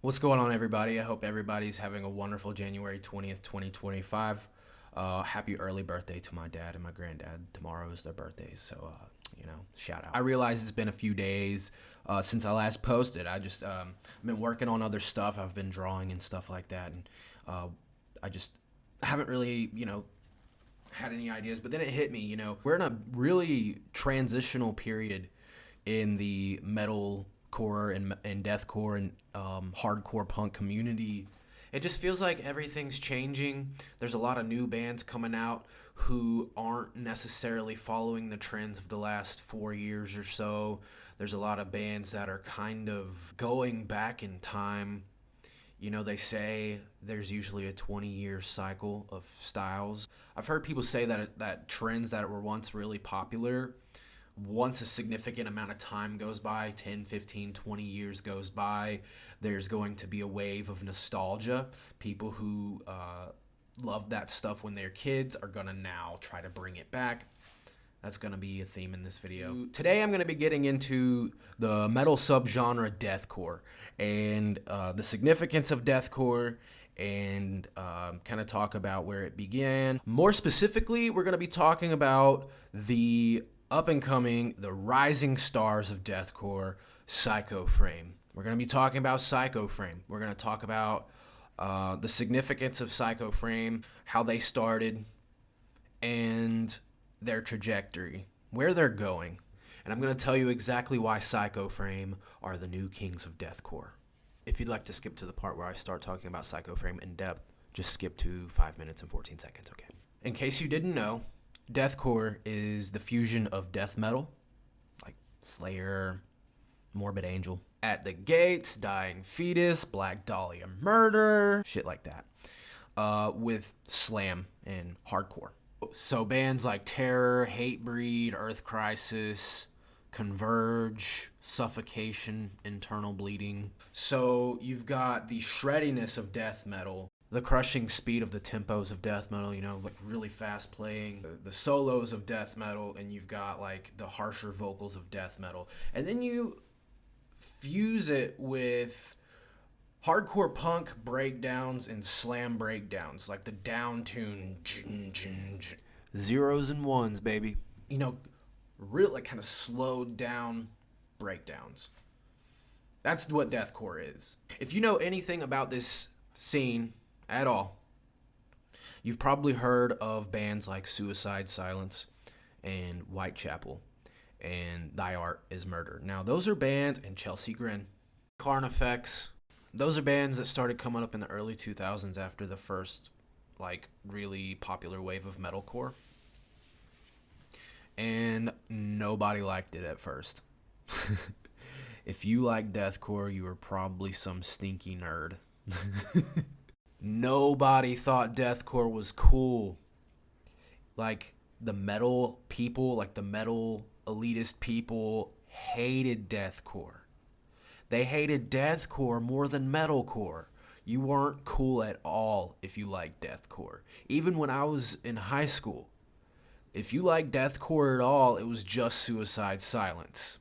What's going on, everybody? I hope everybody's having a wonderful January 20th, 2025. Happy early birthday to my dad and my granddad. Tomorrow is their birthdays, so, shout out. I realize it's been a few days since I last posted. I've been working on other stuff. I've been drawing and stuff like that, and I just haven't really, had any ideas. But then it hit me, we're in a really transitional period in the metalcore and deathcore and hardcore punk community. It just feels like everything's changing. There's a lot of new bands coming out who aren't necessarily following the trends of the last 4 years or so. There's a lot of bands that are kind of going back in time. They say there's usually a 20-year cycle of styles. I've heard people say that trends that were once really popular, once a significant amount of time goes by, 10, 15, 20 years goes by, there's going to be a wave of nostalgia. People who loved that stuff when they're kids are going to now try to bring it back. That's going to be a theme in this video. Today I'm going to be getting into the metal subgenre deathcore and the significance of deathcore and kind of talk about where it began. More specifically, we're going to be talking about the up-and-coming, the rising stars of deathcore, Psycho Frame. We're going to be talking about Psycho Frame. We're going to talk about the significance of Psycho Frame, how they started, and their trajectory, where they're going. And I'm going to tell you exactly why Psycho Frame are the new kings of deathcore. If you'd like to skip to the part where I start talking about Psycho Frame in depth, just skip to 5 minutes and 14 seconds, okay? In case you didn't know, deathcore is the fusion of death metal, like Slayer, Morbid Angel, At the Gates, Dying Fetus, Black Dahlia Murder, shit like that, with slam and hardcore. So bands like Terror, Hatebreed, Earth Crisis, Converge, Suffocation, Internal Bleeding. So you've got the shreddiness of death metal, the crushing speed of the tempos of death metal, like really fast playing, the solos of death metal, and you've got like the harsher vocals of death metal. And then you fuse it with hardcore punk breakdowns and slam breakdowns, like the down tune, zeros and ones, baby. Real like kind of slowed down breakdowns. That's what deathcore is. If you know anything about this scene at all, you've probably heard of bands like Suicide Silence and Whitechapel and Thy Art Is Murder. Now, those are bands, and Chelsea Grin, Carnifex. Those are bands that started coming up in the early 2000s after the first, like, really popular wave of metalcore. And nobody liked it at first. If you like deathcore, you were probably some stinky nerd. Nobody thought deathcore was cool. Like, the metal people, like the metal elitist people, hated deathcore. They hated deathcore more than metalcore. You weren't cool at all if you liked deathcore. Even when I was in high school, if you liked deathcore at all, it was just Suicide Silence.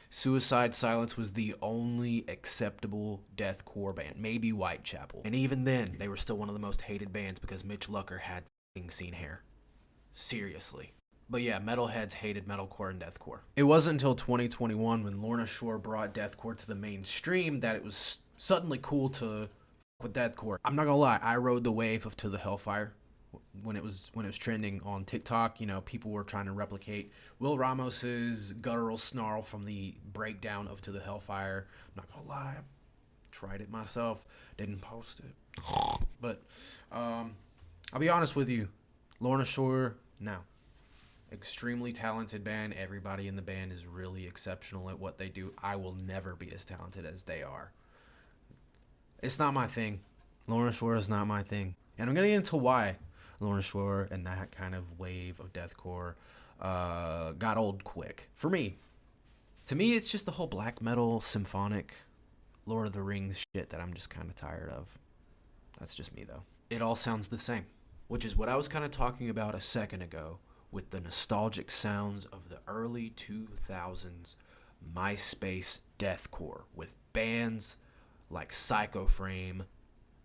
Suicide Silence was the only acceptable deathcore band, maybe Whitechapel. And even then, they were still one of the most hated bands because Mitch Lucker had f***ing scene hair. Seriously. But yeah, metalheads hated metalcore and deathcore. It wasn't until 2021 when Lorna Shore brought deathcore to the mainstream that it was suddenly cool to f*** with deathcore. I'm not gonna lie, I rode the wave of To the Hellfire. When it was trending on TikTok, people were trying to replicate Will Ramos's guttural snarl from the breakdown of To the Hellfire. I'm not gonna lie, I tried it myself, didn't post it. But I'll be honest with you, Lorna Shore, no. Extremely talented band. Everybody in the band is really exceptional at what they do. I will never be as talented as they are. It's not my thing. Lorna Shore is not my thing. And I'm gonna get into why Lorna Shore and that kind of wave of deathcore got old quick. For me. To me, it's just the whole black metal, symphonic, Lord of the Rings shit that I'm just kind of tired of. That's just me, though. It all sounds the same, which is what I was kind of talking about a second ago with the nostalgic sounds of the early 2000s MySpace deathcore with bands like Psycho Frame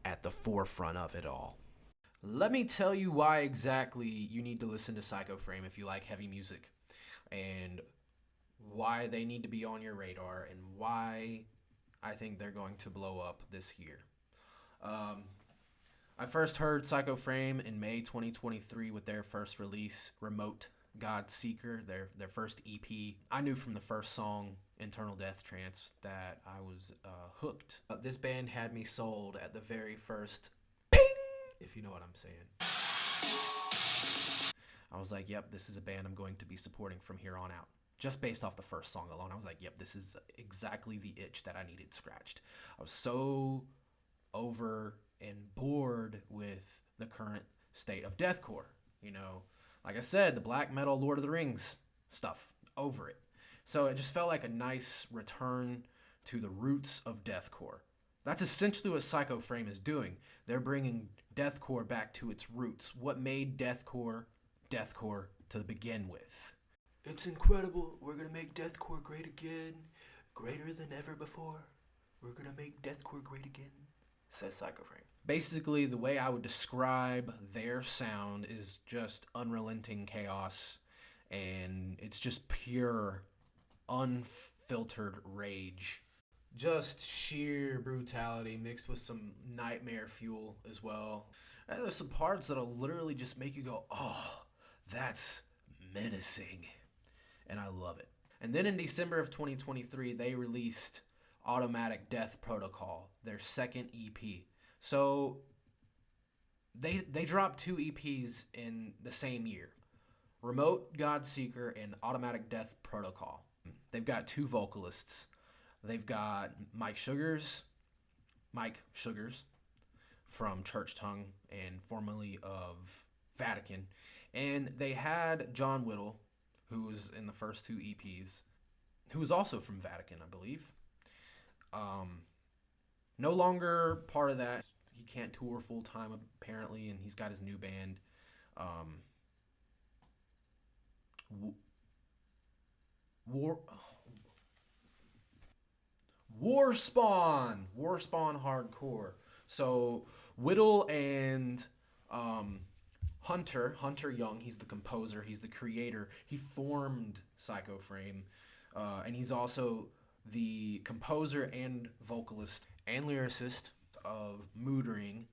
at the forefront of it all. Let me tell you why exactly you need to listen to Psycho Frame if you like heavy music, and why they need to be on your radar, and why I think they're going to blow up this year. I first heard Psycho Frame in May 2023 with their first release, Remote God Seeker, their first EP. I knew from the first song, Internal Death Trance, that I was hooked. This band had me sold at the very first ping, if you know what I'm saying. I was like, yep, this is a band I'm going to be supporting from here on out. Just based off the first song alone, I was like, yep, this is exactly the itch that I needed scratched. I was so over and bored with the current state of deathcore. You know, like I said, the black metal Lord of the Rings stuff, over it. So it just felt like a nice return to the roots of deathcore. That's essentially what Psycho Frame is doing. They're bringing deathcore back to its roots. What made deathcore deathcore to begin with? It's incredible. We're going to make deathcore great again. Greater than ever before. We're going to make deathcore great again, says Psycho Frame. Basically, the way I would describe their sound is just unrelenting chaos, and it's just pure, unfiltered rage. Just sheer brutality mixed with some nightmare fuel as well. And there's some parts that'll literally just make you go, oh, that's menacing. And I love it. And then in December of 2023, they released Automatic Death Protocol, their second EP. So they dropped 2 EPs in the same year. Remote God Seeker and Automatic Death Protocol. They've got 2 vocalists. They've got Mike Sugars from Church Tongue and formerly of Vatican. And they had John Whittle, who was in the first 2 EPs, who was also from Vatican, I believe. No longer part of that. He can't tour full time apparently, and he's got his new band. Warspawn Hardcore. So Whittle and Hunter Young, he's the composer, he's the creator. He formed Psycho Frame, and he's also the composer and vocalist and lyricist of Mood Ring.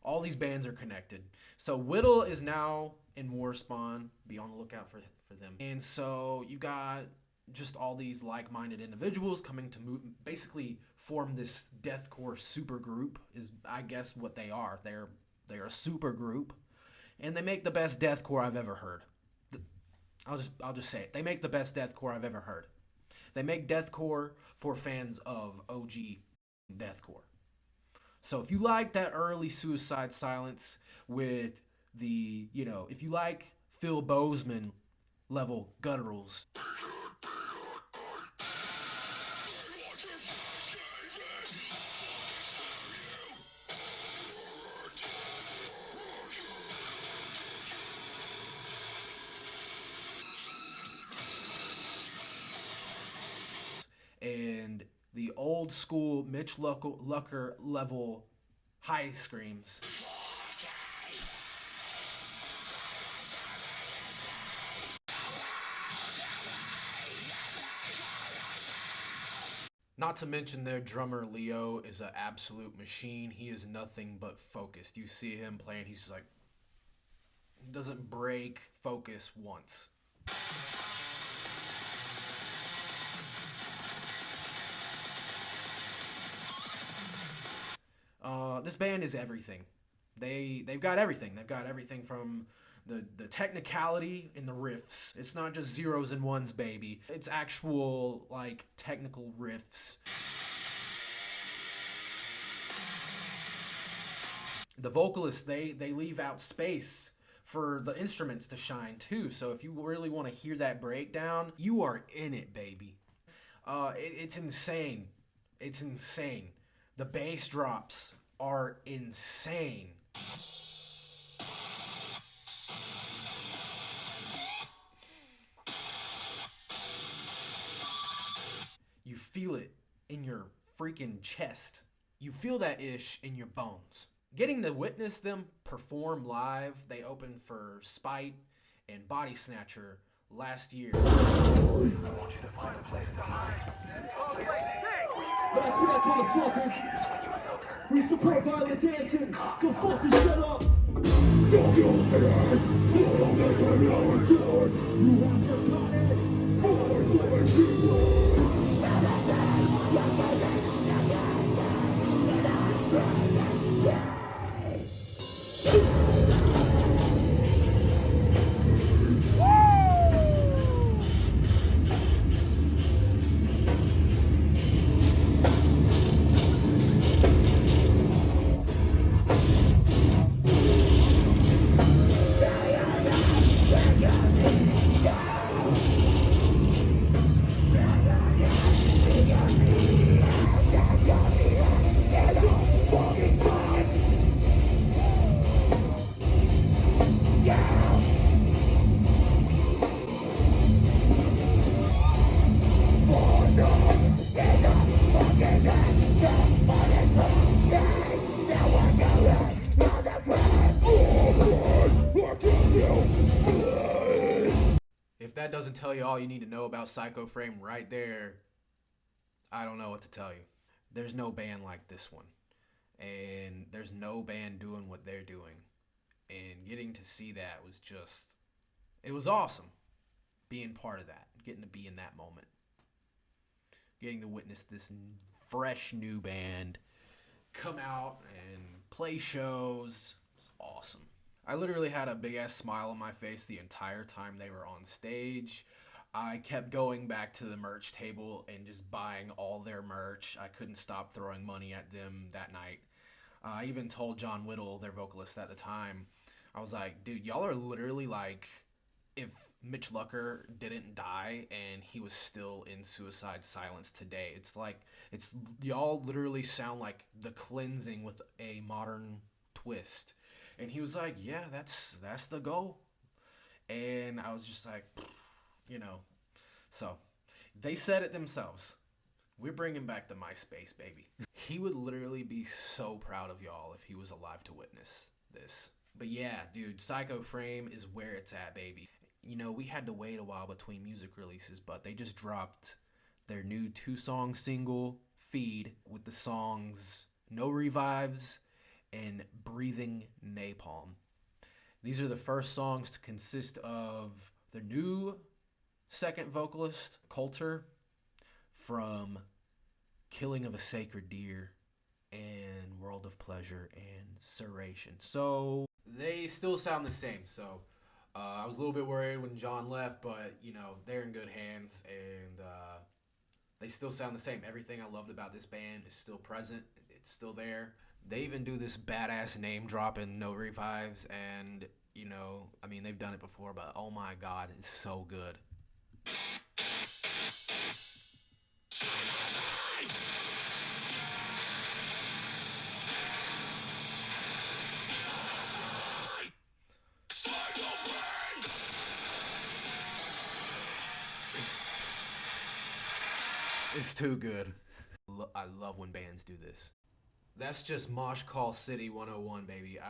All these bands are connected. So Whittle is now in Warspawn. Be on the lookout for them. And so you got just all these like-minded individuals coming to basically form this deathcore super group, is I guess what they are. They're a super group, and they make the best deathcore I've ever heard. I'll just say it. They make the best deathcore I've ever heard. They make deathcore for fans of OG deathcore. So if you like that early Suicide Silence with the, if you like Phil Bozeman level gutturals, and the old school Mitch Lucker level high screams, not to mention their drummer Leo is an absolute machine. He is nothing but focused. You see him playing, he's just like, he doesn't break focus once. This band is everything. They've got everything. They've got everything from the technicality in the riffs. It's not just zeros and ones, baby. It's actual, like, technical riffs. The vocalists, they leave out space for the instruments to shine too. So if you really want to hear that breakdown, you are in it, baby. It's insane. It's insane. The bass drops are insane. You feel it in your freaking chest. You feel that ish in your bones. Getting to witness them perform live, they opened for Spite and Body Snatcher last year. I want you to find a place to hide. Someplace safe. Last chance, motherfuckers. We support violent dancing, so fuck this shit up. Don't you head, blood on the terminal sword. You want forgotten, more living people. If that doesn't tell you all you need to know about Psycho Frame right there, I don't know what to tell you. There's no band like this one. And there's no band doing what they're doing. And getting to see that was just, it was awesome. Being part of that, getting to be in that moment. Getting to witness this fresh new band come out and play shows. It was awesome. I literally had a big ass smile on my face the entire time they were on stage. I kept going back to the merch table and just buying all their merch. I couldn't stop throwing money at them that night. I even told John Whittle, their vocalist at the time, I was like, dude, y'all are literally like, if Mitch Lucker didn't die and he was still in suicide silence today, it's like, y'all literally sound like The Cleansing with a modern twist. And he was like, yeah, that's the goal. And I was just like, you know. So they said it themselves. We're bringing back the MySpace, baby. He would literally be so proud of y'all if he was alive to witness this. But yeah, dude, Psycho Frame is where it's at, baby. You know, we had to wait a while between music releases, but they just dropped their new 2-song single, Feed, with the songs No Revives and Breathing Napalm. These are the first songs to consist of their new second vocalist, Coulter, from Killing of a Sacred Deer and World of Pleasure and Serration. So they still sound the same. So I was a little bit worried when John left, but you know, they're in good hands and they still sound the same. Everything I loved about this band is still present. It's still there. They even do this badass name drop in No Revives, and you know, I mean, they've done it before, but oh my god, it's so good. It's too good. I love when bands do this. That's just Mosh Call City 101, baby.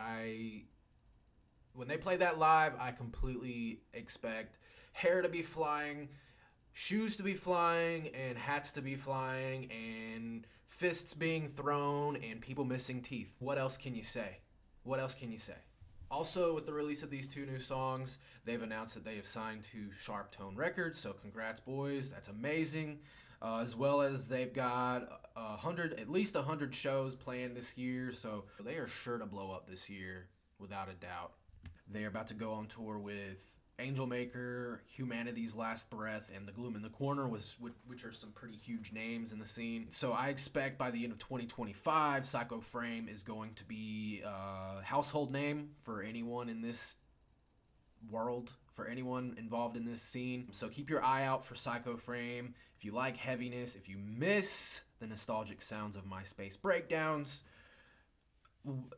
When they play that live, I completely expect hair to be flying, shoes to be flying, and hats to be flying, and fists being thrown, and people missing teeth. What else can you say? What else can you say? Also, with the release of these 2 new songs, they've announced that they have signed to Sharp Tone Records, so congrats, boys. That's amazing. As well as they've got at least 100 shows planned this year, so they are sure to blow up this year, without a doubt. They are about to go on tour with Angel Maker, Humanity's Last Breath, and The Gloom in the Corner, which are some pretty huge names in the scene. So I expect by the end of 2025, Psycho Frame is going to be a household name for anyone in this world, for anyone involved in this scene. So keep your eye out for Psycho Frame. If you like heaviness, if you miss the nostalgic sounds of MySpace breakdowns,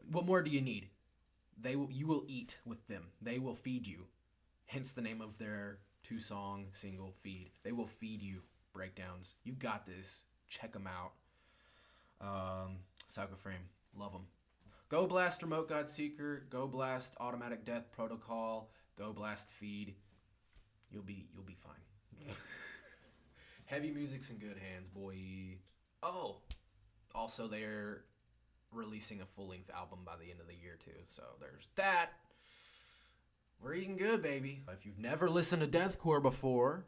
what more do you need? You will eat with them. They will feed you. Hence the name of their 2-song single, Feed. They will feed you breakdowns. You got this. Check them out. Psycho Frame, love them. Go Blast Remote God Seeker, Go Blast Automatic Death Protocol, Go Blast Feed. You'll be fine. Heavy music's in good hands, boy. Oh, also they're releasing a full-length album by the end of the year too. So there's that. We're eating good, baby. If you've never listened to deathcore before,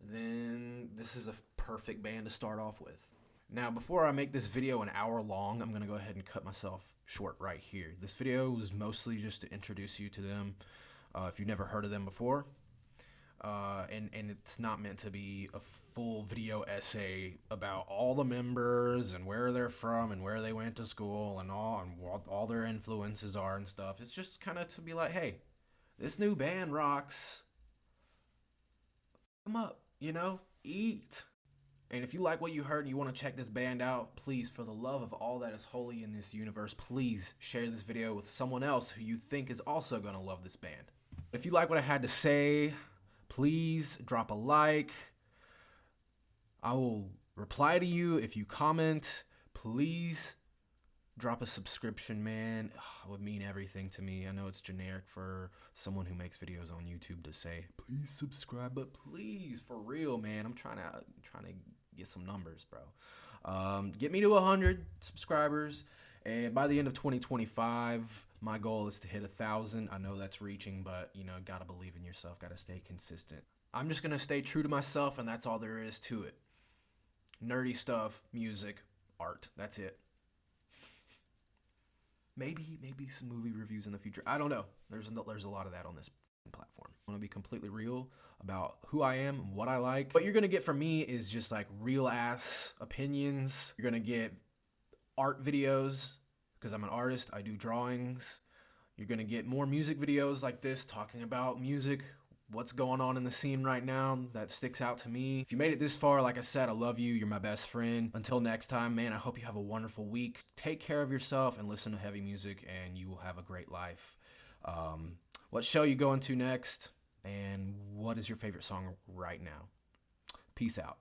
then this is a perfect band to start off with. Now, before I make this video an hour long, I'm going to go ahead and cut myself short right here. This video was mostly just to introduce you to them if you've never heard of them before. And it's not meant to be a full video essay about all the members and where they're from and where they went to school and what all their influences are and stuff. It's just kind of to be like, hey, this new band rocks. Come up, eat. And if you like what you heard and you want to check this band out, please, for the love of all that is holy in this universe, please share this video with someone else who you think is also going to love this band. If you like what I had to say, please drop a like. I will reply to you if you comment. Please drop a subscription, man. It would mean everything to me. I know it's generic for someone who makes videos on YouTube to say, please subscribe, but please, for real, man. I'm trying to get some numbers, bro. Get me to 100 subscribers, and by the end of 2025, my goal is to hit 1,000. I know that's reaching, but gotta believe in yourself, gotta stay consistent. I'm just gonna stay true to myself, and that's all there is to it. Nerdy stuff, music, art. That's it. Maybe some movie reviews in the future. I don't know. There's a lot of that on this platform. I want to be completely real about who I am and what I like. What you're going to get from me is just like real ass opinions. You're going to get art videos because I'm an artist. I do drawings. You're going to get more music videos like this talking about music, what's going on in the scene right now that sticks out to me. If you made it this far, like I said, I love you. You're my best friend. Until next time, man, I hope you have a wonderful week. Take care of yourself and listen to heavy music, and you will have a great life. What show you going to next? And what is your favorite song right now? Peace out.